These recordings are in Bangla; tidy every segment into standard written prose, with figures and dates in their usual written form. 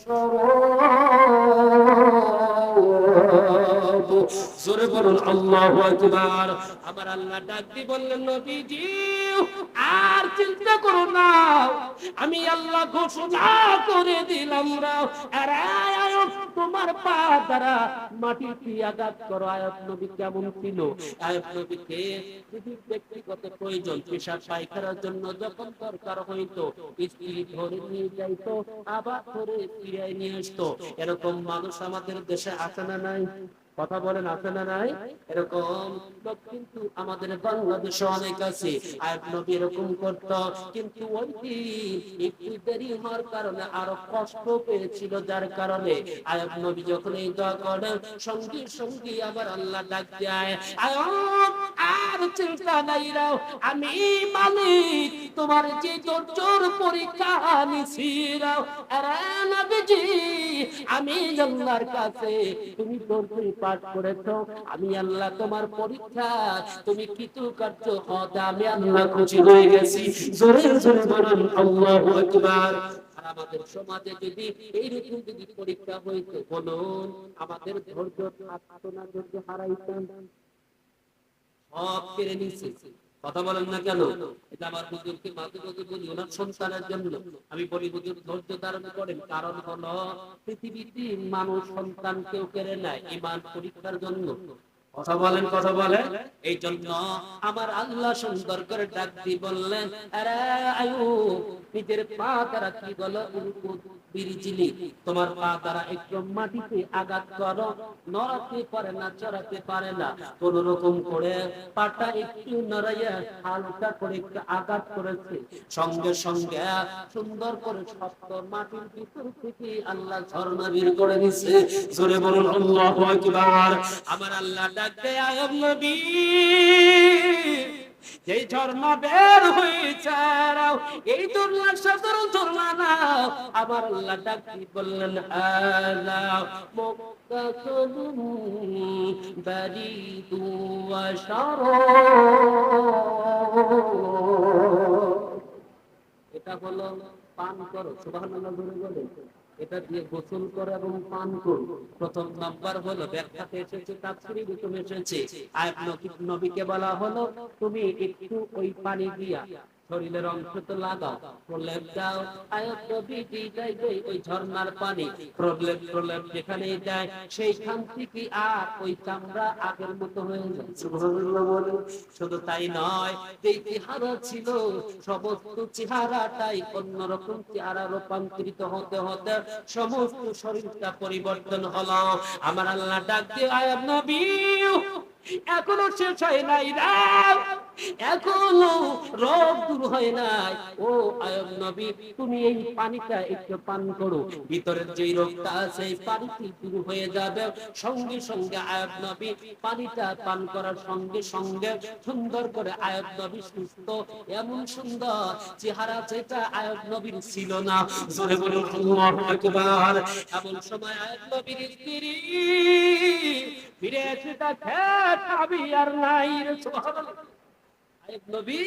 والشراب জোরে বলুন আল্লাহু আকবার। আমার আল্লাহ ডাক দিয়ে বললেন, নবীজি আর চিন্তা করো না, আমি আল্লাহ ঘোষণা করে দিলাম তোমার পা দ্বারা মাটিতে আঘাত করো। আয়াত নবী কেমন ছিল? আয়াত নবীকে যদি ব্যক্তিগত প্রয়োজন, পেশাব পায়খানার জন্য যখন দরকার হইতো, স্ত্রী ধরে নিয়ে যাইতো, আবার ধরে ফিরে নিয়ে আসতো। এরকম মানুষ আমাদের দেশে আছে না নাই? কথা বলেন, আছে না নাই? এরকম লোক কিন্তু আমাদের বাংলাদেশে অনেক আছে। আয়াত নবী এরকম করত, কিন্তু ওই দিন একটু দেরি হওয়ার কারণে আরো কষ্ট পেয়েছিল, যার কারণে আয়াত নবী যখন এই দোয়া করেন, সঙ্গে সঙ্গে আবার আল্লাহ ডাক দেয়, আয়াত আর চিন্তা নাই রাও, আমি মালিক তোমার যে ধৈর্যের পরীক্ষা নিছি রাও। আরে নবীজি, আমি আল্লাহর কাছে তুমি ধৈর্য পাঠ করেছো, আমি আল্লাহ তোমার পরীক্ষা, তুমি কৃতকার্য হতে আমি আল্লাহ খুশি হয়ে গেছি। জোরে জোরে বলুন আল্লাহু আকবার। আমাদের সমাজে যদি এইরকম যদি পরীক্ষা হইতো, বলুন আমাদের ধৈর্য থাকতো না? ধৈর্য হারাইতাম, সব কেড়ে নিচ্ছে। কথা বলেন না কেন? এটা আমার হুজুরকে মাঝে মাঝে বলি, ওনার সন্তানের জন্য আমি বলি, হুজুর ধৈর্য ধারণ করেন, কারণ হলো পৃথিবীতে মানুষ সন্তান কেউ কেড়ে নেয় ঈমান পরীক্ষার জন্য। কথা বলেন, কথা বলেন। এই জন্য আমার আল্লাহ সুন্দর করে ডাক দিয়ে বললেন, আরে আয়ুব, নিজের পা দ্বারা কি বলো, বিরিজিলি, তোমার পা দ্বারা একটু মাটিতে আঘাত করো, নড়াতে পারে না, চড়াতে পারে না, কোন রকম করে পাটা একটু নড়াইয়া হালকা করে একটু আঘাত করেছে, সঙ্গে সঙ্গে সুন্দর করে শক্ত মাটির ভিতর থেকে আল্লাহ ঝর্ণা বের করে দিচ্ছে। জোরে বলুন আল্লাহু আকবার। আমার আল্লাহ ডাক দেয়, আয়াব নবী, এই ঝর্ণা বের হয়েছে, এই ঝর্ণা সাধারণ ঝর্ণা না। আমার আল্লাহ ডাক দিয়ে বললেন, হাযা মুক্তাসিলুন বারিদু ওয়া শারাব, এটা হলো পান করো। সুবহানাল্লাহ বলে বলে এটা দিয়ে গোসল করো এবং পান করো। প্রথম নাম্বার হলো, ব্যাখ্যাতে এসেছে, তাফসীরে এরকম এসেছে, আয়াত নবীকে বলা হলো, তুমি একটু ওই পানি দিয়া শরীরের অংশ তো লাগাও, প্রলেপ দাও। আয়াত নবী যেটাই দেয় ওই ঝর্ণার পানি, প্রলেপ প্রলেপ যেখানে দেয় সেইখান থেকে আর ওই চামড়া আগের মতো হয়ে যায়। সুবহানাল্লাহ বলে। শুধু তাই নয়, যেই চেহারা ছিল সমস্ত চেহারাটাই অন্যরকম চেহারা রূপান্তরিত হতে হতে সমস্ত শরীরটা পরিবর্তন হলো। আমার আল্লাহ ডাক দিয়ে, আয়াব নবী, এখনো শেষ হয় নাই রাত, এখনো রোগ দূর হয় নাই। ও আয়াব নবী, তুমি এই পানিটা একটু পান করো, ভিতরের যে রোগটা আছে এই পানিতে দূর হয়ে যাবে। সঙ্গে সঙ্গে আয়াব নবী পানিটা পান করার সঙ্গে সঙ্গে সুন্দর করে আয়াব নবী সুস্থ, এমন সুন্দর চেহারা যেটা আয়াব নবীর ছিল না। জোরে বলুন আল্লাহু আকবার। এমন সময় আয়াব নবীর স্ত্রী ফিরে এসে দেখে নবী আর নাই। সুবহানাল্লাহ, আয়াব নবী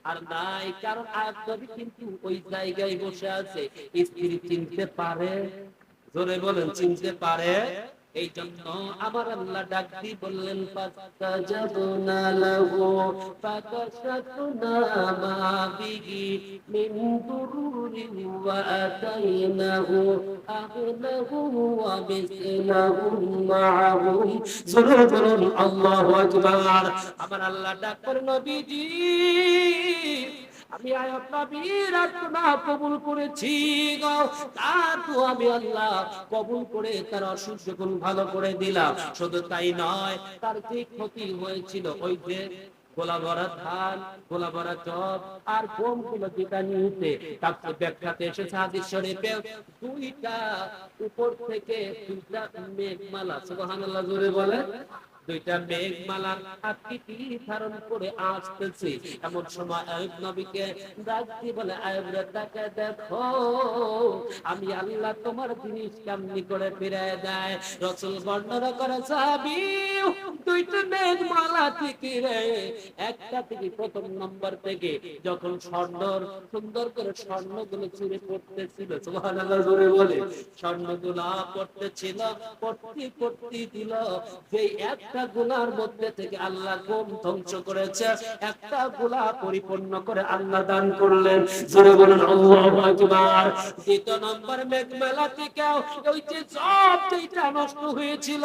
আর নাই, কারণ আয়াব নবী কিন্তু ওই জায়গায় বসে আছে। স্ত্রী চিনতে পারে? জোরে বলেন, চিনতে পারে? এই জন্য আমার আল্লাহ ডাক দিয়ে বললেন, ফাস্তাজাবনা লাহু ফাকাশাফনা মা বিহি মিন দুরুরিন ওয়া আতাইনাহু আহলাহু ওয়া মিসলাহুম মাআহুম। জোরে বলুন আল্লাহু আকবার। আমার আল্লাহ ডাক করে, নবীজি, আমি আয়াব নবীর আত্মা কবুল করেছি গো, তার তো আমি আল্লাহ কবুল করে তার অসুখ যখন ভালো করে দিলাম। শুধু তাই নয়, তার যে ক্ষতি হয়েছিল, ওই যে গোলা ভরা ধান, গোলা ভরা চপ আর গম গুলো যেটা নিতে, তার ব্যাখ্যাতে এসেছে হাদিস শরীফে, দুইটা উপর থেকে দুইটা মেঘমালা, সুবহানাল্লাহ জোরে বলে, দুইটা মেঘমালার আকৃতি ধারণ করে আসতেছে। এমন সময় আইয়ুব নবীকে ডাক দিয়ে বলে, আইয়ুব রে তাকে দেখো, আমি আল্লাহ তোমার জিনিস কেমনি করে ফিরায় দেয়। রাসূল বর্ণনা করে, সাহাবী দুইটা মেঘমালা থেকে রে, একটা থেকে প্রথম নম্বর থেকে যখন সুন্দর করে স্বর্ণগুলো চুরে পড়তেছিল, সুবহানাল্লাহ জোরে বলে, স্বর্ণগুলো পড়তেছিল, পড়তে দিল, যে একটা গুনার মধ্যে থেকে আল্লাহ গম ধ্বংস করেছে, একটা গুনাহ পরিপূর্ণ করে আল্লাহ দান করলেন। জোরে বলেন আল্লাহু আকবার। দ্বিতীয় নম্বর মেঘমেলা থেকে ওই যে সব যেটা নষ্ট হয়েছিল,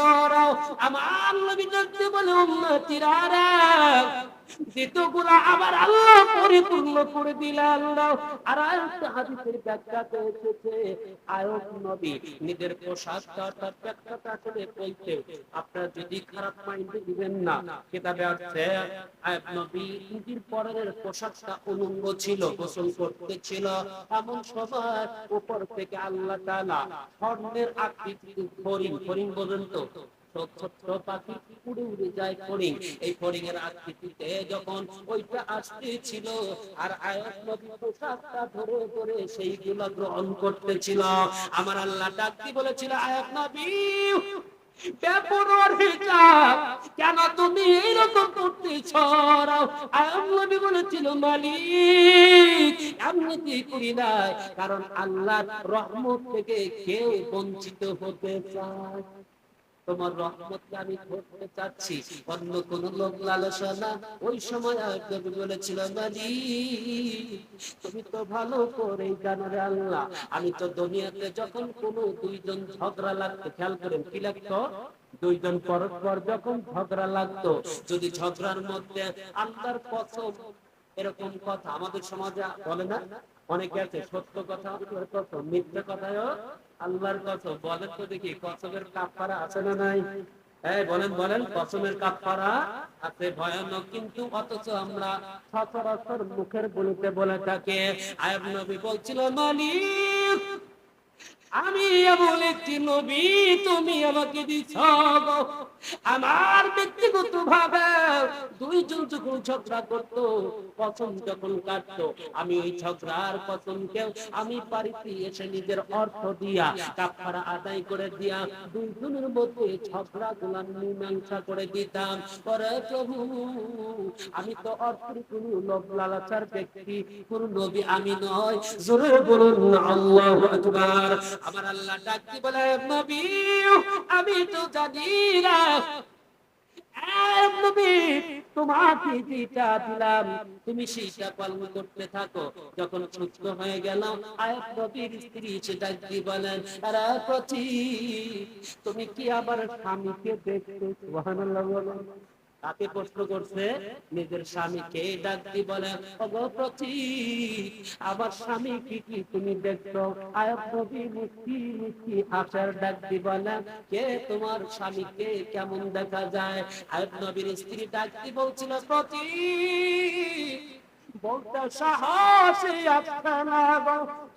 আমার নবী দেখতে বলে, উম্মতিরা যেগুলা আবার আল্লাহ পরিপূর্ণ করে দিলেন আল্লাহ। আর আরেকটা হাদিসের ব্যাখ্যাতে এসেছে, আইয়ুব নবী নিজের পোশাকটা ব্যাখ্যাটা করে বলতে, আপনারা যদি খারাপ মাইন্ডে দিবেন না, কিতাবে আছে আইয়ুব নবী নিজের পরনের পোশাকটা উলঙ্গ ছিল, গোসল করতেছিল, এমন সময় উপর থেকে আল্লাহ তাআলা স্বর্ণের আকৃতির ফড়িং পর্যন্ত ছোট্ট পাখি উড়ে উড়ে যায় ফড়িং, এই ফড়িং এর আকৃতিতে যখন ওইটা আসতেছিল, আর আয়াত নবী পোশাকটা ধরে ধরে সেইগুলো গ্রহণ করতেছিল, আমার আল্লাহ ডাক দিয়ে বলেছিল, আয়াত নবী বেপরোয়ার হিসাব কেন তুমি এইরকম করতেছ? আয়াত নবী বলেছিল, মালিক এমনিতে করি নাই, কারণ আল্লাহর রহমত থেকে কেউ বঞ্চিত হতে চায়, তোমার রহমতকে আমি ধরতে চাচ্ছি, অন্য কোন লোক লালসা না। ওই সময় আয়াত বলেছিল, মালিক তুমি তো ভালো করে জানো রে আল্লাহ, আমি তো দুনিয়াতে যখন কোন দুইজন ঝগড়া লাগতো, খেয়াল করেন কি লাগতো, দুইজন পরস্পর যখন ঝগড়া লাগতো, যদি ঝগড়ার মধ্যে আল্লাহর কসম এরকম কথা আমাদের সমাজে বলে না, অনেকে আছে সত্য কথা আল্লাহর কসম, মিথ্যা কথাও আল্লাহর কসম, বলেন তো দেখি কসমের কাফারা আছে না নাই? এই বলেন কসমের কাফারা আছে, ভয়ানক, কিন্তু অথচ আমরা সচরাচর মুখের বলিতে বলে থাকে। আয়াব নবী বলছিল, মালিক আমি এমন একটি নবী তুমি আমাকে দিছ, আমার ব্যক্তিগত ভাবে দুইজন যখন ঝগড়া করতো, কসম যখন কাটতো, আমি ওই ঝগড়ার কসমকে আমি বাড়িতে এসে নিজের অর্থ দিয়া কাফারা আদায় করে দিয়া দুইজনের মধ্যে ঝগড়া গুলা মীমাংসা করে দিতাম। পরে প্রভু আমি তো অর্থের কোন লোভ লালসার ব্যক্তি, কোন নবী আমি নয়। জোরে বলুন আল্লাহু আকবার। আমার আল্লাহ ডাক দিয়ে বলে, নবী আমি তো জানি না, তোমাকে যেটা দিলাম তুমি সেইটা পালন করতে থাকো। যখন সুস্থ হয়ে গেল, আয়াত নবীর স্ত্রী সেটা কি বলেন, আরে প্রতি তুমি কি আবার স্বামীকে দেখতে? সুবহানাল্লাহ বলেন। তাকে প্রশ্ন করছে, নিজের স্বামীকে ডাক দিয়ে বলেন, ওগো প্রতি আমার স্বামী কি কি তুমি দেখছো? আয়াত নবী মুস্কি মুস্কি হাসার ডাক দিয়ে বলেন, কে তোমার স্বামীকে কেমন দেখা যায়? আয়াত নবীর স্ত্রী ডাক দিয়ে বলছিল, প্রতি বলতে সাহসে আপনারা,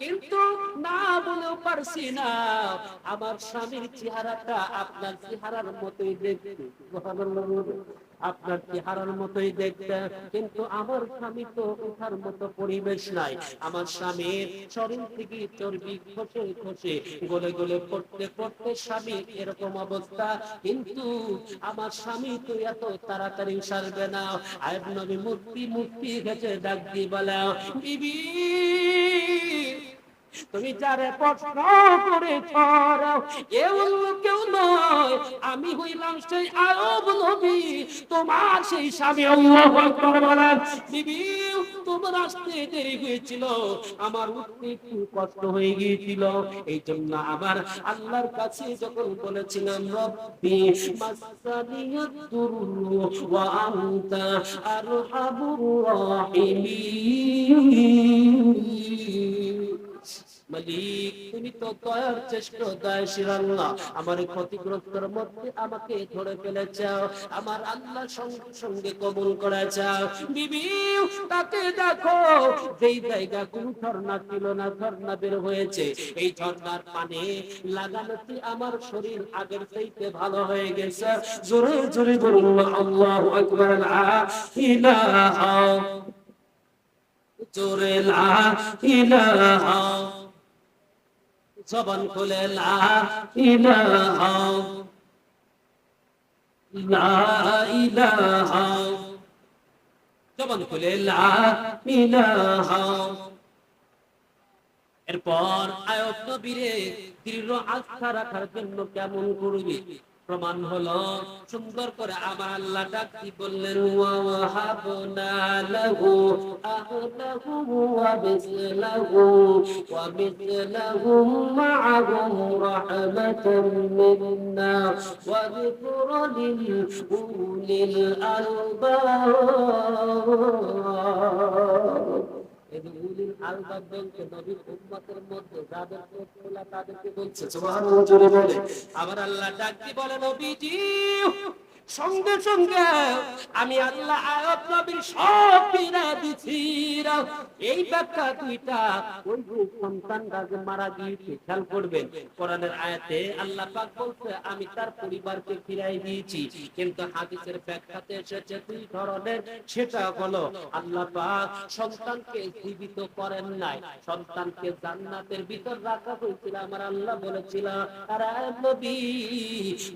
কিন্তু না বলেও পারছি না, আমার স্বামীর চেহারাটা আপনার চেহারার মতোই দেখতে, আপনার চেহারার মতোই দেখতে, কিন্তু আমার স্বামী তো ওঠার মতো পরিবেশ নাই, আমার স্বামীর শরীর থেকে চর্বি খসে খসে গলে গলে পড়তে পড়তে স্বামী এরকম অবস্থা, কিন্তু আমার স্বামী তো এত তাড়াতাড়ি সারবে না। আয়াত নবী মূর্তি গেছে ডাক দিয়ে বলে, বিবি তুমি যারে প্রশ্ন করেছ এ অন্য কেউ নয়, আমি হইলাম সেই আয়াব নবী, তোমার সেই স্বামী। আল্লাহু আকবার বলেন। বিবি তোমার আসতে দেরি হয়েছিল, আমার উঠতে একটু কষ্ট হয়ে গিয়েছিল, এই জন্য আমার আল্লাহর কাছে যখন বলেছিলাম, রব্বি মাসানিয়াত দুরু ওয়া আনতা আরহামুর রাহিমিন, মালিক তুমি তো দয়ার চেষ্টা দয়াশীল আল্লাহ, আমার ক্ষতিগ্রস্তর মধ্যে আমাকে ধরে ফেলেছ, আমার আল্লাহ সঙ্গে সঙ্গে কবুল করেছ। বিবি তাকে দেখো, যেই জায়গা কোন ঝর্ণা ছিল না ঝর্ণা বের হয়েছে, এই ঝর্ণার পানি লাগানোতে আমার শরীর আগের চাইতে ভালো হয়ে গেছে। জোরে জোরে বলুন আল্লাহু আকবার। লা ইলাহা, জোরে লা ইলাহা, জবান খুলে লা ইলাহা, লা ইলাহা, জবান খুলে লা ইলাহা। এরপর আয়াত নবীরে দৃঢ় আস্থা রাখার জন্য কেমন করবি? প্রমাণ হলো সুন্দর করে আমার আল্লাহ ডাকি বললেন, ওয়া ওয়াহাবনা লাহু আহলাহু ওয়া মিসলাহুম মাআহুম রাহমাতাম মিন্না ওয়া যিকরা লিল উলিল আলবাব। উলিল আলবাব বলতে নবীর উম্মতের মধ্যে যাদের খোলা তাদেরকে বলছে। সুবহানাল্লাহ জোরে বলে। আবার আল্লাহ ডাক দিয়ে বলে, নবীজি সঙ্গে সঙ্গে আমি আল্লাহ আয়াত নবীর সব ফিরে দিছি। এই ব্যাখ্যা দুইটা ওই যে সন্তানরা যে মারা গিয়েছে, খেয়াল করবেন কোরআনের আয়াতে আল্লাহ পাক বলছে আমি তার পরিবারকে ফিরাই দিয়েছি, কিন্তু হাদিসের ব্যাখ্যাতে এসেছে দুই ধরনের। সেটা হলো আল্লাহ পাক সন্তানকে জীবিত করেন নাই, সন্তানকে জান্নাতের ভিতর রাখা হয়েছিল। আমার আল্লাহ বলেছিল, আরে নবী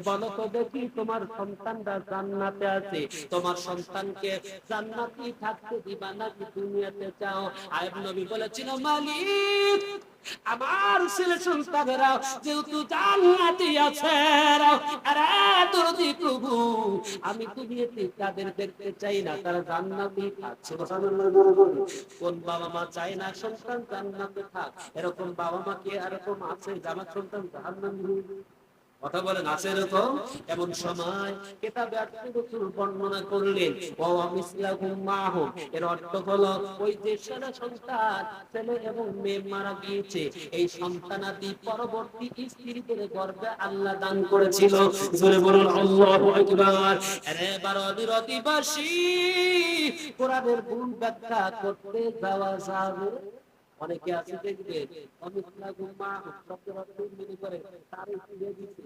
বলো তো দেখি তোমার সন্তানরা জান্নাতে আছে, তোমার সন্তানকে জান্নাতে থাকতে দিবা নাকি দুনিয়াতে চাও? আয়েব নবী বলেছিল, মালিক আমার ছেলে সন্তানেরা যেহেতু জান্নাতে আছে, আরে দরদি প্রভু আমি দুনিয়াতে তাদের দেখতে চাই না, তারা জান্নাতে থাকছে। কোন বাবা মা চায় না সন্তান জান্নাতে থাক? এরকম বাবা মা কি এরকম আছে আমার সন্তান জাহান্নামে? কথা বলেন, আছে এরকম? এমন সময় কিতাবে রাসূল বর্ণনা করলেন, ওয়া মিসলাহুম মাহুম, এর অর্থ হলো ওই যে সন্তান ছেলে এবং মেয়ে মারা গিয়েছে, এই সন্তানাদি পরবর্তী স্ত্রীদের গর্ভে আল্লাহ দান করেছিল। জোরে বলুন আল্লাহু আকবার। আরে বারদির অধিবাসী কোরআনের ভুল ব্যাখ্যা করতে যাওয়া যাবে। অনেকে আছে দেখবে অমিসলাহুম মাহুম শব্দের অর্থ মিলে করে তার ফিরে দিতে।